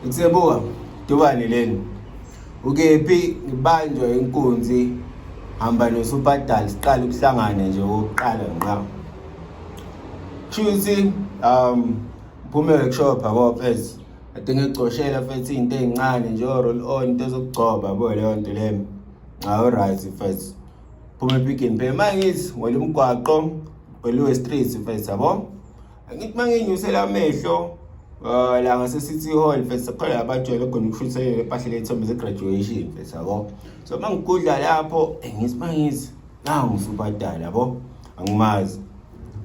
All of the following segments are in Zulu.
Ukusebuka Dubane leni ukephi ngibanjwa inkunzi hamba noSupadal siqala ukuhlangana nje oqala ngqa Chuthi phume workshop yabo mfethu ade ngicoshela mfethu into ezincane nje roll on into zokugcoba yabo leyo nto leyo hawu right mfethu phume Pick n Pay mangithi wena umgwaqo weLuwe Street mfethu yabo ngithi manginyusela amehlo la ngase City Hall mfethu khona abajwayele khona ukushutha impahla lethombe ze graduation mfethu yabo so mangigudla lapho ngithi mangithi nangu uSupadal yabo angimazi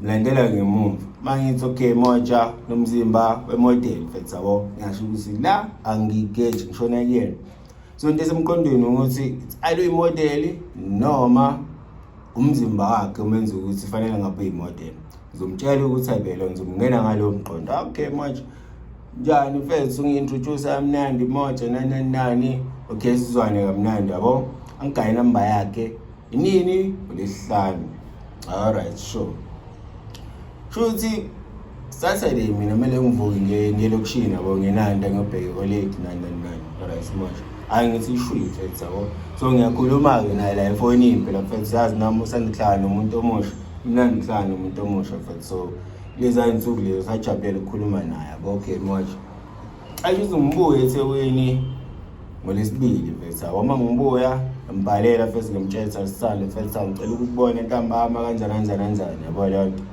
mlandela ngemumva mangithi okay moja nomzimba wemodel mfethu yabo ngisho ukuthi la angigeje ngishona kuyena so into esemqondweni ukuthi alo imodel noma umzimba wakhe umenza ukuthi fanele ngabe imodel ngizomtshela ukuthi ayibelo ngizomngena ngalo mqondo okay moja njani mfethu ngiintroduce amnandi moja nani okay sizwane kamnandi yabo angigaye number yakhe inini olesihlanu all right sure Chuthi Saturday mina mele ngivuke ngiyelokushini yabo ngenanda ngibheke colleague nani right moja angithi ishwithe yabo so ngiyakhuluma ke naye la efonini phela mfethu yazi nami usandihlala umuntu omusha mina ngihlala umuntu omusha mfethu so leza insuku lezo sajabulela ukukhuluma naye yabo okay moja ayizo ngibuye eThekwini ngolesibili mfethu yabo uma ngibuya ngibhalela mfethu ngimtshela sisale mfethu ngicela ukubona intambama kanjani yabo leyo nto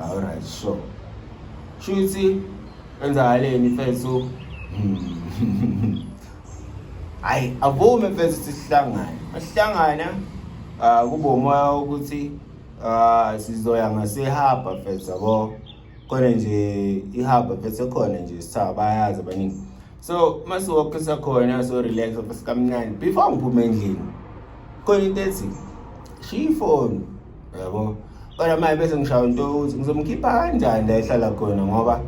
all right sure Chuthi enzakaleni mfethu ay avume mfethu sihlangana kube umoya ukuthi sizoya ngasehaba mfethu yabo khona nje ihaba mfethu khona nje sabayazi abaningi so masiwokisa khona so relax mfethu kamnandi before ngiphume endlini khona into ethi shifoni yabo kodwa manje bese ngishaya into ukuthi ngizomkhipha kanjani la ehlala khona ngoba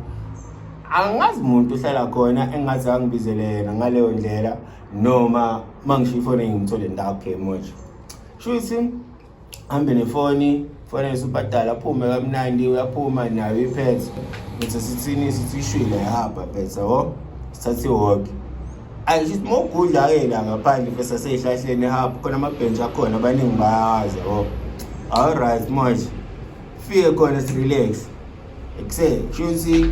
angazi umuntu uhlala khona engathi angibizelena ngaleyo ndlela noma mangishifone ngimthole ndakhe moja Chuthi hambe nefoni yeSupadal aphume kamnandi uyaphuma nayo iphethe ngithi sithini sithi ishwile yahamba phethe yabo sithathe walk ayishithi mogudla ke la ngaphandle bese seyihlahleni hapha khona amabhench akhona abaningi bayazi yabo all right moja fike khona si relax ekuse Chuthi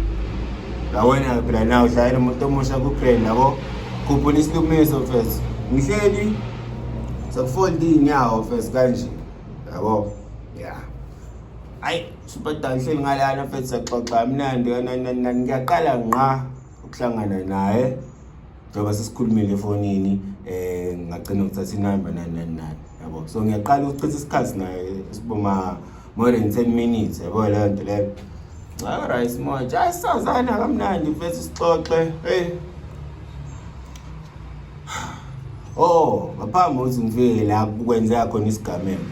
la wena phela nawe uhlala umuntu omusha ku grand yabo kuphola isilumiso first ngihleli sakufold inyawo first kanje yabo yeah ay Supadal hleli ngalana first saxoxa mnandi ngiyaqala ngqa ukuhlangana naye njengoba sesikhulumile efonini ngagcina ukuthatha inamba nani yabo so ngiyaqala ukuchitha isikhathi naye siboma more than 10 minutes yabo leyo nto leyo all right moja ayisazana kamnandi mfethu sixoxe ngaphambi ukuthi ngifike la kwenzeka khona isigameko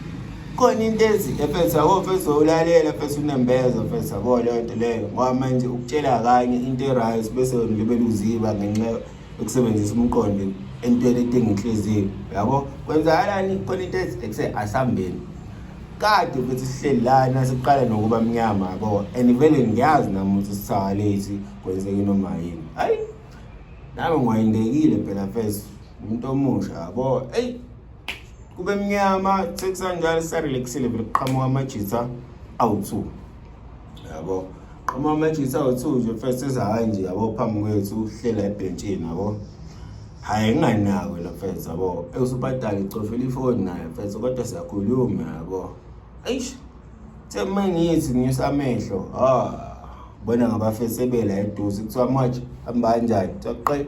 khona into ezi mfethu yabo mfethu ulalela mfethu unembeza mfethu yabo leyo nto leyo ngoba manje ukutshela kanye into eright bese libele uziba ngenxa ukusebenzisa umqondo entweni etenginhliziyo yabo kwenzakalani khona into ezi ekuse asambeni kade mfethu sihleli lana siqala nokuba mnyama yabo and vele ngiyazi nami ukuthi sisakalethi kwenzeke noma yini hayi nami ngwayindekile phela mfethu umuntu omusha yabo kube mnyama sekusanjalo sarelaxile vele kuqhamuka amajitha awu2 yabo qhamuka amajitha awu2 nje mfethu ezahayi nje yabo phambi kwethu hlela ebhenchini yabo hayi nginganako la mfethu yabo uSupadal icofela ifoni naye mfethu kodwa siyakhuluma yabo eish mangithi ngiyisa amehlo bona ngabafesebela eduze kuthiwa manje hamba kanjani toqe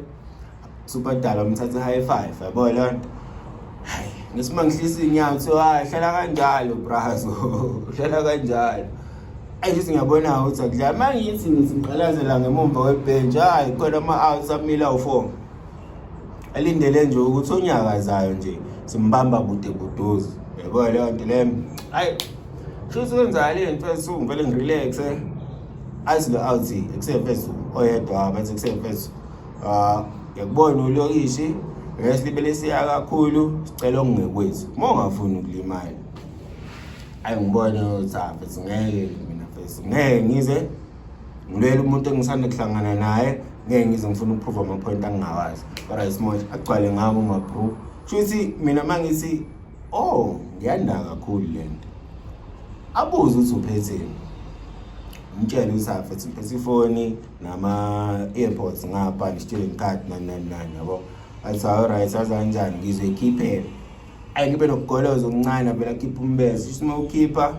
Supadal umthatha high five yabo lento hayi ngisimanghlisa inyawo uthi hlala kanjalo brazo hlala kanjalo ayisithi ngiyabona ukuthi akudlala mangithi ngiqalazela ngemumva webench hayi khona ama-outs amila u4 alindele nje ukuthi onyakazayo nje simbamba bude buduze yabo leyo nto leyo hayi Chuthi kwenzakale mfethu ngivele ngirelaxe azilo out except oyedwa bathi except yakubona ulokishi ngesilibele siya kakhulu sicela ongekwethu mongafuni ukulimala ayingibone ukuthi mfethu ngeke mina mfethu ngeke ngize ngilwela umuntu engisanda kuhlangana naye ngeke ngize ngifuna ukuprove ama-point angingawazi alright smosh agcwale ngabo ma-bro shuthi mina mangithi ngiyanda kakhulu lento abuze ukuthi uphetheni ngitshela ukuthi afethu ngiphethe ifoni nama-airpods ngapha ne-student card nani yabo athi alright azanjani ngizoyikhiphe ngibe nokugoloza okuncane phela khipha umbese sima ukhipha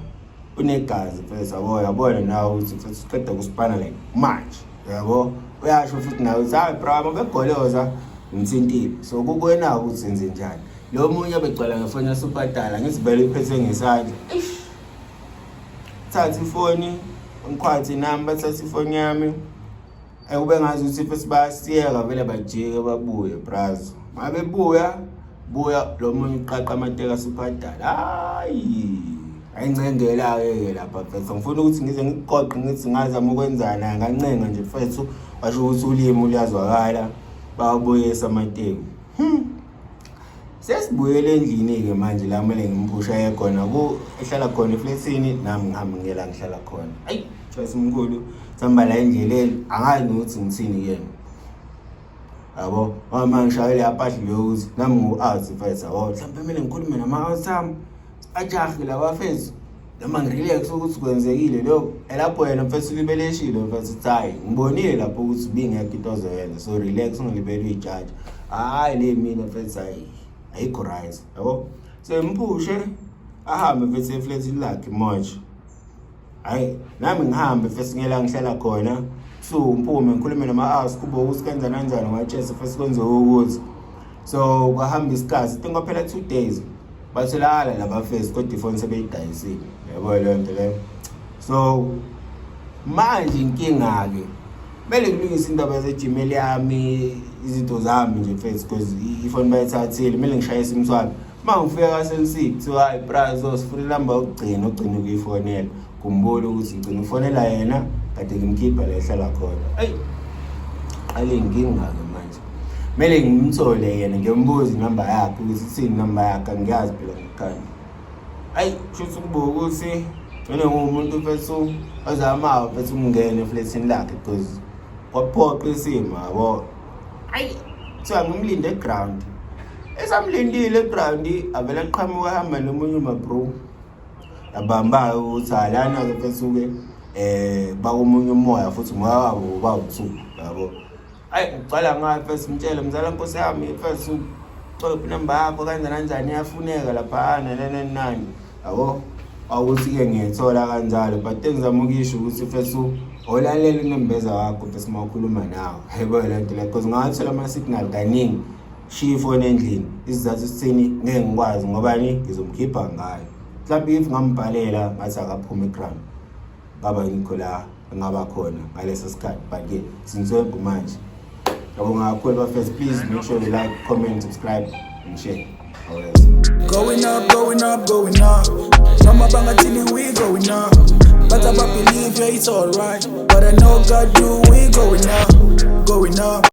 unegazi phela yabona nawe ukuthi futhi uqeda kusipana like manje yabo uyasho futhi nawe uthi hayi bro begoloza ngithintile so kukwena ukuthi senze njani lo munye begcwala ngefoni yasubhadala ngizibele iphethe ngesandla thatha ifoni ngikhwathi number thatha ifoni yami ube ngazi ukuthi futhi bayasiyeka vele bajike babuye brazo mabebuya lo munye uqaqa amateka asubhadala hayi ayingcengela-ke lapha mfethu ngifuna ukuthi ngize ngikuqoqe ngithi ngazama ukwenzana ngancenga nje mfethu washo ukuthi ulimi luyazwakala bawabuyisa amateki sesibuyele endlini-ke manje la kumele ngimphusha yekhona ehlala khona eflethini nami ngihambe ngiyela ngihlala khona ayi mfethu mkhulu sihamba la endleleni angazi nokuthi ngithini yena yabo mama ngishayele aphahle lokuthi nami ngu-out mfethu yabo mhlawumbe kumele ngikhulume nama-out ami ajahe labafethu noma ngirelax ukuthi kwenzekile lokho elapho yena mfethu libeleshile mfethu thayi ngibonile lapho ukuthi bingekho into ozoyenza so relax ungilibele uyijaji hayi le mina mfethu ayikho right yabo so mphushe ahambe mfethu efletini lakhe manje hayi nami ngihambe mfethu ngela ngihlala khona so mphume ngikhulume nama-house kuba ukuthi kanjani ngwatshesa mfethu kwenze ukuthi so kwahamba isikhathi tinga phela 2 days batholakala labafesi kodwa ifoni sebeyidayisile yabo leyo nto leyo so manje inkinga-ke kumele ngilungise indaba ze-Gmail yami izinto zami nje mfethu because ifoni bayithathile kumele ngishayise imithwalo uma ngifika ka-Cell-C kuthiwa hayi brazo sifuna inamba yokugcina ukuyifonela kumbula ukuthi ngigcina ufonela yena kade ngimkhipha la ehlala khona ale inkinga-ke manje kumele ngimthole yena ngiyombuza inamba yakhe ukuthi ithini inamba yakhe angiyazi phela ngikhanya kushuthi ukubuka ukuthi mina ngumuntu mfethu ozamayo mfethu ukungena eflethini lakhe because kwaphoqa isimo yabo kuthiwa ngimlinde eground esamlindile eground avele aqhamuka ahamba nomunye umabro abambayo ukuthi lana-ke mfethu-ke bakomunye umoya futhi umoya wabo bawubusuku yabo ngicala ngayo mfethu ngitshele mzala nkosi yami mfethu copha inamba yakho kanjani iyafuneka laphana nani yabo awukuthi-ke ngiyithola kanjalo but engizama ukisho ukuthi mfethu olalela unembeza wakho mfethu mawukhuluma nawe yebo le nto le because ngawathola ama-signal kaningi shiya ifoni endlini isizathu sithini ngeke ngikwazi ngobani ngizomkhipha ngayo mhlawumbe if ngambhalela ngathi akaphuma eground ngaba ngikho la engaba khona ngaleso sikhathi but-ke sinzwebhu manje yabo ngakhulu bafethu please make sure you like, comment, subscribe and share. Going up. Some bangatini we going up. But I believe it's alright. But I know God do we going up.